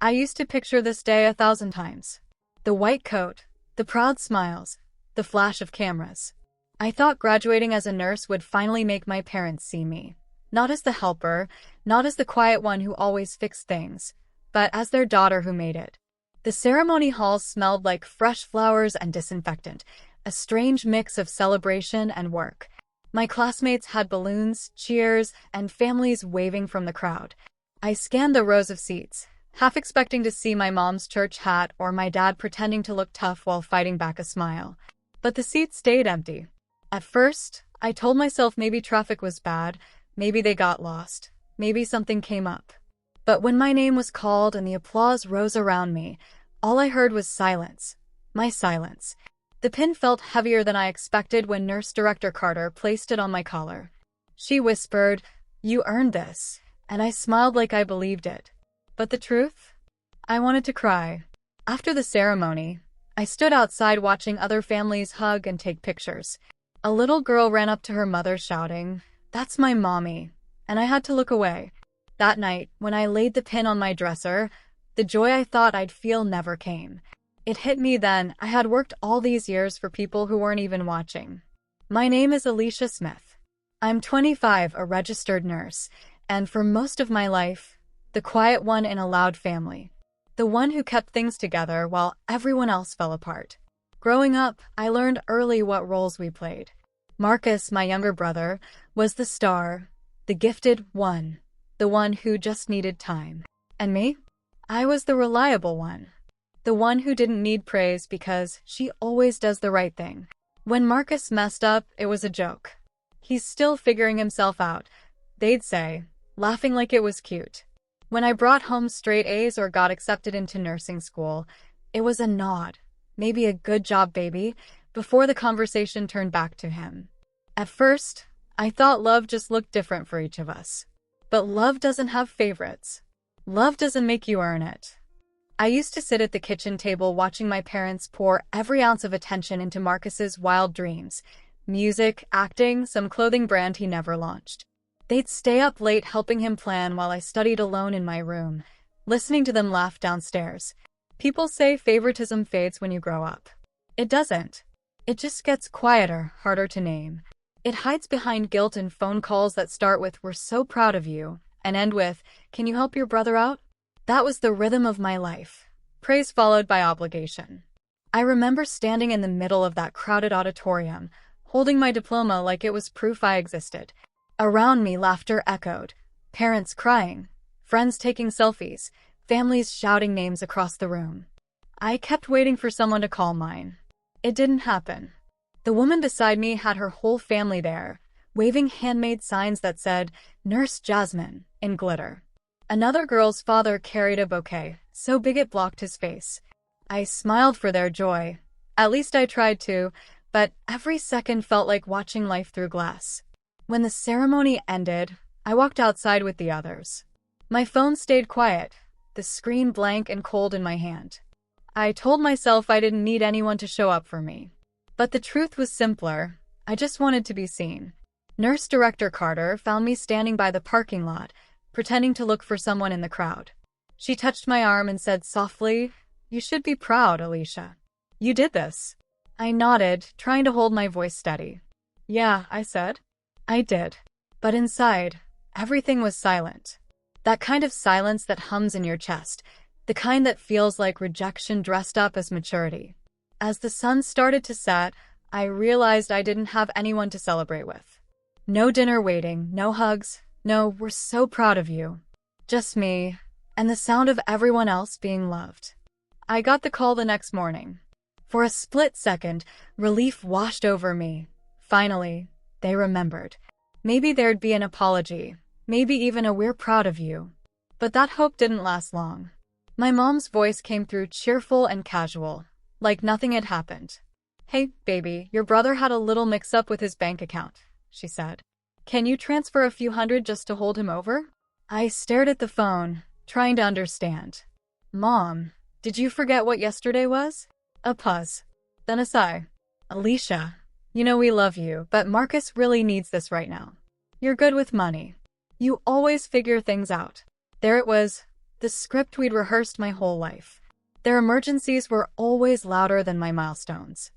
I used to picture this day 1,000 times. The white coat, the proud smiles, the flash of cameras. I thought graduating as a nurse would finally make my parents see me. Not as the helper, not as the quiet one who always fixed things, but as their daughter who made it. The ceremony halls smelled like fresh flowers and disinfectant, a strange mix of celebration and work. My classmates had balloons, cheers, and families waving from the crowd. I scanned the rows of seats, half expecting to see my mom's church hat or my dad pretending to look tough while fighting back a smile. But the seats stayed empty. At first, I told myself maybe traffic was bad, maybe they got lost, maybe something came up. But when my name was called and the applause rose around me, all I heard was silence. My silence. The pin felt heavier than I expected when Nurse Director Carter placed it on my collar. She whispered, "You earned this," and I smiled like I believed it. But the truth? I wanted to cry. After the ceremony, I stood outside watching other families hug and take pictures. A little girl ran up to her mother shouting, "That's my mommy," and I had to look away. That night, when I laid the pin on my dresser, the joy I thought I'd feel never came. It hit me then I had worked all these years for people who weren't even watching. My name is Alicia Smith. I'm 25, a registered nurse, and for most of my life, the quiet one in a loud family. The one who kept things together while everyone else fell apart. Growing up, I learned early what roles we played. Marcus, my younger brother, was the star, the gifted one, the one who just needed time. And me? I was the reliable one. The one who didn't need praise because she always does the right thing. When Marcus messed up, it was a joke. "He's still figuring himself out," they'd say, laughing like it was cute. When I brought home straight A's or got accepted into nursing school, it was a nod, maybe a "good job, baby," before the conversation turned back to him. At first, I thought love just looked different for each of us. But love doesn't have favorites. Love doesn't make you earn it. I used to sit at the kitchen table watching my parents pour every ounce of attention into Marcus's wild dreams. Music, acting, some clothing brand he never launched. They'd stay up late helping him plan while I studied alone in my room, listening to them laugh downstairs. People say favoritism fades when you grow up. It doesn't. It just gets quieter, harder to name. It hides behind guilt and phone calls that start with "we're so proud of you" and end with "can you help your brother out?" That was the rhythm of my life. Praise followed by obligation. I remember standing in the middle of that crowded auditorium, holding my diploma like it was proof I existed. Around me, laughter echoed. Parents crying, friends taking selfies, families shouting names across the room. I kept waiting for someone to call mine. It didn't happen. The woman beside me had her whole family there, waving handmade signs that said, "Nurse Jasmine," in glitter. Another girl's father carried a bouquet, so big it blocked his face. I smiled for their joy. At least I tried to, but every second felt like watching life through glass. When the ceremony ended, I walked outside with the others. My phone stayed quiet, the screen blank and cold in my hand. I told myself I didn't need anyone to show up for me. But the truth was simpler. I just wanted to be seen. Nurse Director Carter found me standing by the parking lot, pretending to look for someone in the crowd. She touched my arm and said softly, "You should be proud, Alicia. You did this." I nodded, trying to hold my voice steady. "Yeah," I said. I did. But inside, everything was silent. That kind of silence that hums in your chest, the kind that feels like rejection dressed up as maturity. As the sun started to set, I realized I didn't have anyone to celebrate with. No dinner waiting, no hugs, no "we're so proud of you." Just me, and the sound of everyone else being loved. I got the call the next morning. For a split second, relief washed over me. Finally, they remembered. Maybe there'd be an apology, maybe even a "we're proud of you." But that hope didn't last long. My mom's voice came through cheerful and casual, like nothing had happened. "Hey, baby, your brother had a little mix-up with his bank account," she said. "Can you transfer a few hundred just to hold him over?" I stared at the phone, trying to understand. "Mom, did you forget what yesterday was?" A pause. Then a sigh. "Alicia, you know we love you, but Marcus really needs this right now. You're good with money. You always figure things out." There it was, the script we'd rehearsed my whole life. Their emergencies were always louder than my milestones.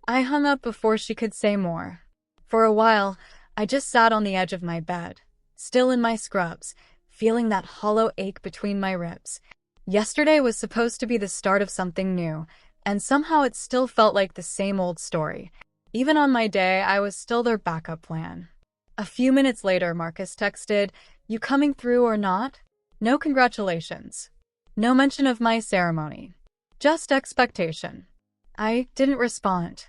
I hung up before she could say more. For a while, I just sat on the edge of my bed, still in my scrubs, feeling that hollow ache between my ribs. Yesterday was supposed to be the start of something new, and somehow it still felt like the same old story. Even on my day, I was still their backup plan. A few minutes later, Marcus texted, "You coming through or not?" No congratulations. No mention of my ceremony. Just expectation. I didn't respond.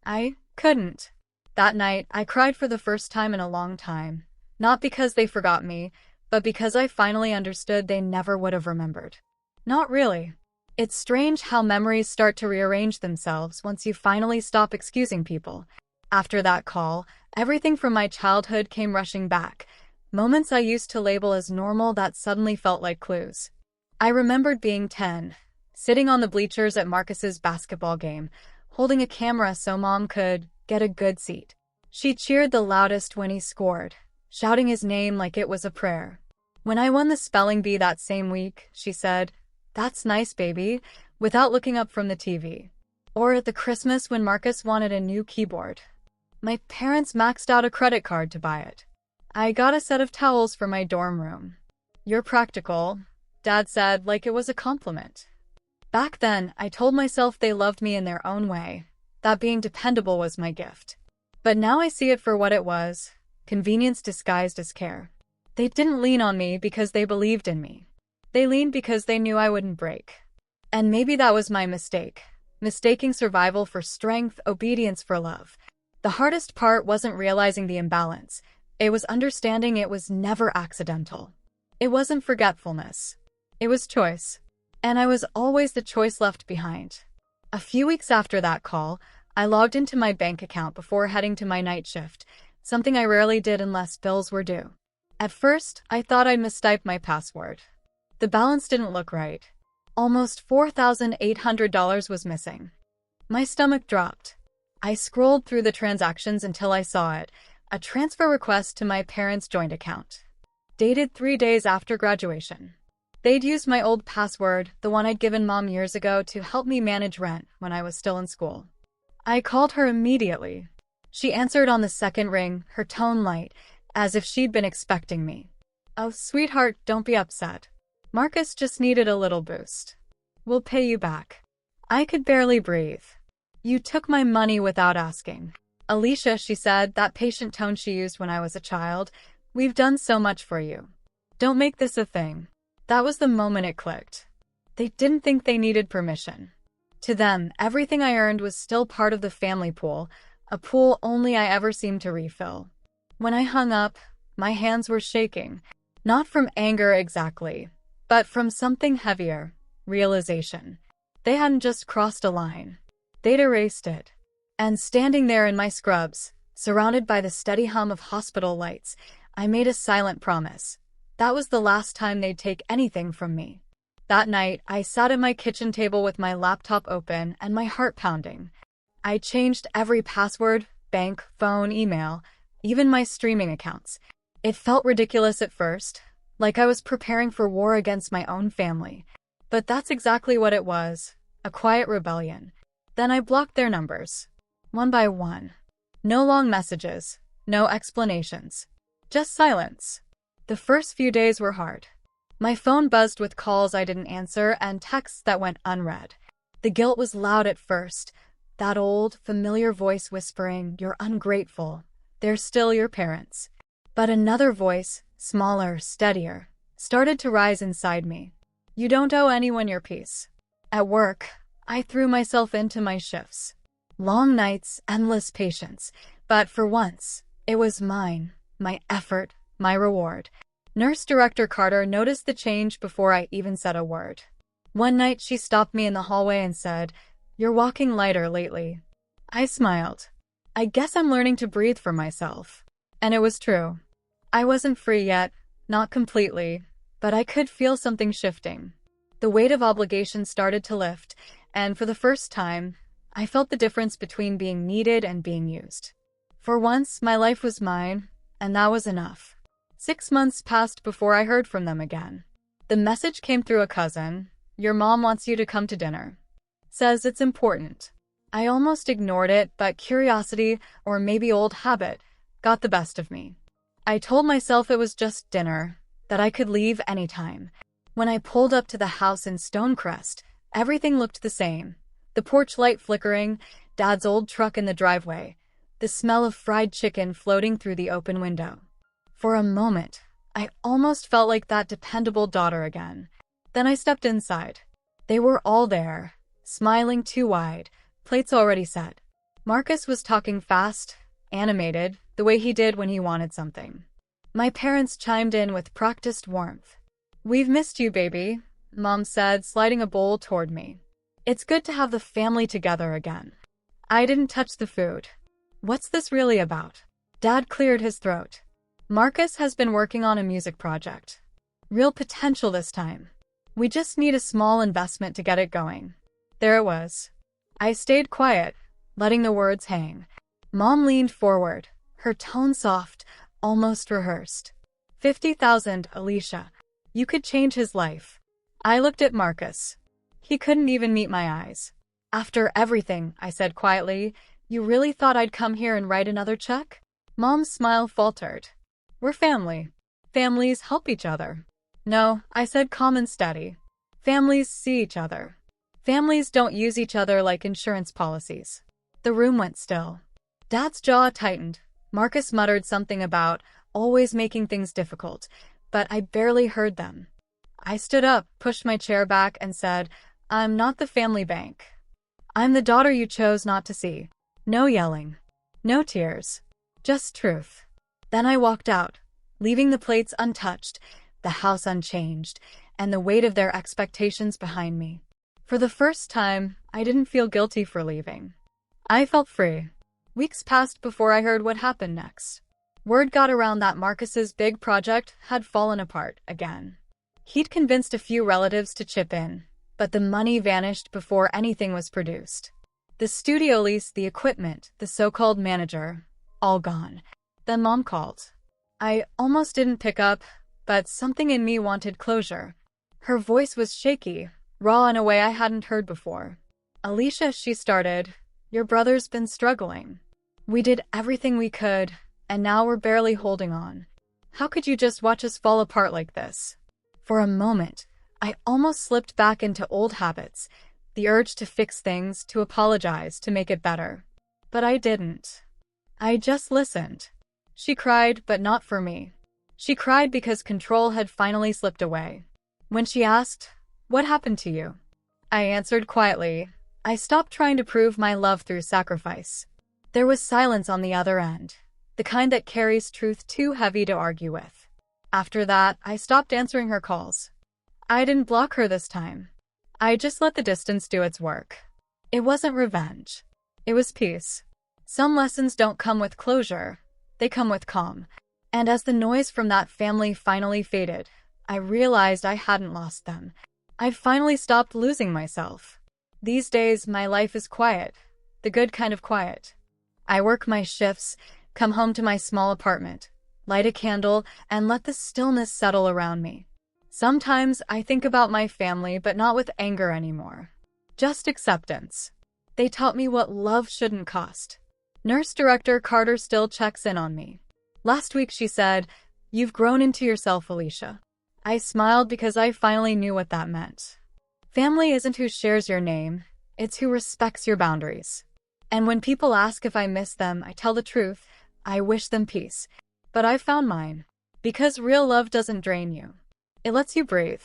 I couldn't. That night, I cried for the first time in a long time. Not because they forgot me, but because I finally understood they never would have remembered. Not really. It's strange how memories start to rearrange themselves once you finally stop excusing people. After that call, everything from my childhood came rushing back. Moments I used to label as normal that suddenly felt like clues. I remembered being 10, sitting on the bleachers at Marcus's basketball game, holding a camera so Mom could get a good seat. She cheered the loudest when he scored, shouting his name like it was a prayer. When I won the spelling bee that same week, she said, "That's nice, baby," without looking up from the TV. Or at the Christmas when Marcus wanted a new keyboard. My parents maxed out a credit card to buy it. I got a set of towels for my dorm room. "You're practical," Dad said, like it was a compliment. Back then, I told myself they loved me in their own way, that being dependable was my gift. But now I see it for what it was, convenience disguised as care. They didn't lean on me because they believed in me. They leaned because they knew I wouldn't break. And maybe that was my mistake, mistaking survival for strength, obedience for love. The hardest part wasn't realizing the imbalance. It was understanding it was never accidental. It wasn't forgetfulness. It was choice. And I was always the choice left behind. A few weeks after that call, I logged into my bank account before heading to my night shift, something I rarely did unless bills were due. At first, I thought I'd mistyped my password. The balance didn't look right. Almost $4,800 was missing. My stomach dropped. I scrolled through the transactions until I saw it, a transfer request to my parents' joint account. Dated 3 days after graduation. They'd used my old password, the one I'd given Mom years ago, to help me manage rent when I was still in school. I called her immediately. She answered on the second ring, her tone light, as if she'd been expecting me. "Oh, sweetheart, don't be upset. Marcus just needed a little boost. We'll pay you back." I could barely breathe. "You took my money without asking." "Alicia," she said, that patient tone she used when I was a child, "we've done so much for you. Don't make this a thing." That was the moment it clicked. They didn't think they needed permission. To them, everything I earned was still part of the family pool, a pool only I ever seemed to refill. When I hung up, my hands were shaking, not from anger exactly, but from something heavier, realization. They hadn't just crossed a line. They'd erased it. And standing there in my scrubs, surrounded by the steady hum of hospital lights, I made a silent promise. That was the last time they'd take anything from me. That night, I sat at my kitchen table with my laptop open and my heart pounding. I changed every password, bank, phone, email, even my streaming accounts. It felt ridiculous at first, like I was preparing for war against my own family. But that's exactly what it was, a quiet rebellion. Then I blocked their numbers, one by one. No long messages, no explanations, just silence. The first few days were hard. My phone buzzed with calls I didn't answer and texts that went unread. The guilt was loud at first, that old, familiar voice whispering, "You're ungrateful. They're still your parents." But another voice, smaller, steadier, started to rise inside me. "You don't owe anyone your peace." At work, I threw myself into my shifts. Long nights, endless patience. But for once, it was mine, my effort, my reward. Nurse Director Carter noticed the change before I even said a word. One night, she stopped me in the hallway and said, "You're walking lighter lately." I smiled. I guess I'm learning to breathe for myself. And it was true. I wasn't free yet, not completely, but I could feel something shifting. The weight of obligation started to lift, and for the first time, I felt the difference between being needed and being used. For once, my life was mine, and that was enough. 6 months passed before I heard from them again. The message came through a cousin. Your mom wants you to come to dinner. Says it's important. I almost ignored it, but curiosity, or maybe old habit, got the best of me. I told myself it was just dinner, that I could leave anytime. When I pulled up to the house in Stonecrest, everything looked the same. The porch light flickering, Dad's old truck in the driveway, the smell of fried chicken floating through the open window. For a moment, I almost felt like that dependable daughter again. Then I stepped inside. They were all there, smiling too wide, plates already set. Marcus was talking fast, animated, the way he did when he wanted something. My parents chimed in with practiced warmth. We've missed you, baby, Mom said, sliding a bowl toward me. It's good to have the family together again. I didn't touch the food. What's this really about? Dad cleared his throat. Marcus has been working on a music project. Real potential this time. We just need a small investment to get it going. There it was. I stayed quiet, letting the words hang. Mom leaned forward, her tone soft, almost rehearsed. 50,000, Alicia. You could change his life. I looked at Marcus. He couldn't even meet my eyes. After everything, I said quietly, you really thought I'd come here and write another check? Mom's smile faltered. We're family. Families help each other. No, I said calm and steady. Families see each other. Families don't use each other like insurance policies. The room went still. Dad's jaw tightened. Marcus muttered something about always making things difficult, but I barely heard them. I stood up, pushed my chair back, and said, I'm not the family bank. I'm the daughter you chose not to see. No yelling. No tears. Just truth. Then I walked out, leaving the plates untouched, the house unchanged, and the weight of their expectations behind me. For the first time, I didn't feel guilty for leaving. I felt free. Weeks passed before I heard what happened next. Word got around that Marcus's big project had fallen apart again. He'd convinced a few relatives to chip in, but the money vanished before anything was produced. The studio lease, the equipment, the so-called manager, all gone. Then Mom called. I almost didn't pick up, but something in me wanted closure. Her voice was shaky, raw in a way I hadn't heard before. Alicia, she started, your brother's been struggling. We did everything we could, and now we're barely holding on. How could you just watch us fall apart like this? For a moment, I almost slipped back into old habits, the urge to fix things, to apologize, to make it better. But I didn't. I just listened. She cried, but not for me. She cried because control had finally slipped away. When she asked, what happened to you? I answered quietly. I stopped trying to prove my love through sacrifice. There was silence on the other end, the kind that carries truth too heavy to argue with. After that, I stopped answering her calls. I didn't block her this time. I just let the distance do its work. It wasn't revenge. It was peace. Some lessons don't come with closure. They come with calm. And as the noise from that family finally faded, I realized I hadn't lost them. I'd finally stopped losing myself. These days, my life is quiet. The good kind of quiet. I work my shifts, come home to my small apartment, light a candle, and let the stillness settle around me. Sometimes I think about my family, but not with anger anymore. Just acceptance. They taught me what love shouldn't cost. Nurse Director Carter still checks in on me. Last week she said, "You've grown into yourself, Alicia." I smiled because I finally knew what that meant. Family isn't who shares your name, it's who respects your boundaries. And when people ask if I miss them, I tell the truth. I wish them peace. But I've found mine. Because real love doesn't drain you. It lets you breathe.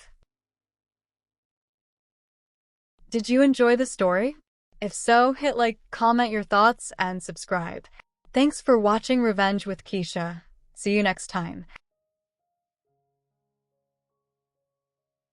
Did you enjoy the story? If so, hit like, comment your thoughts, and subscribe. Thanks for watching Revenge with Keisha. See you next time.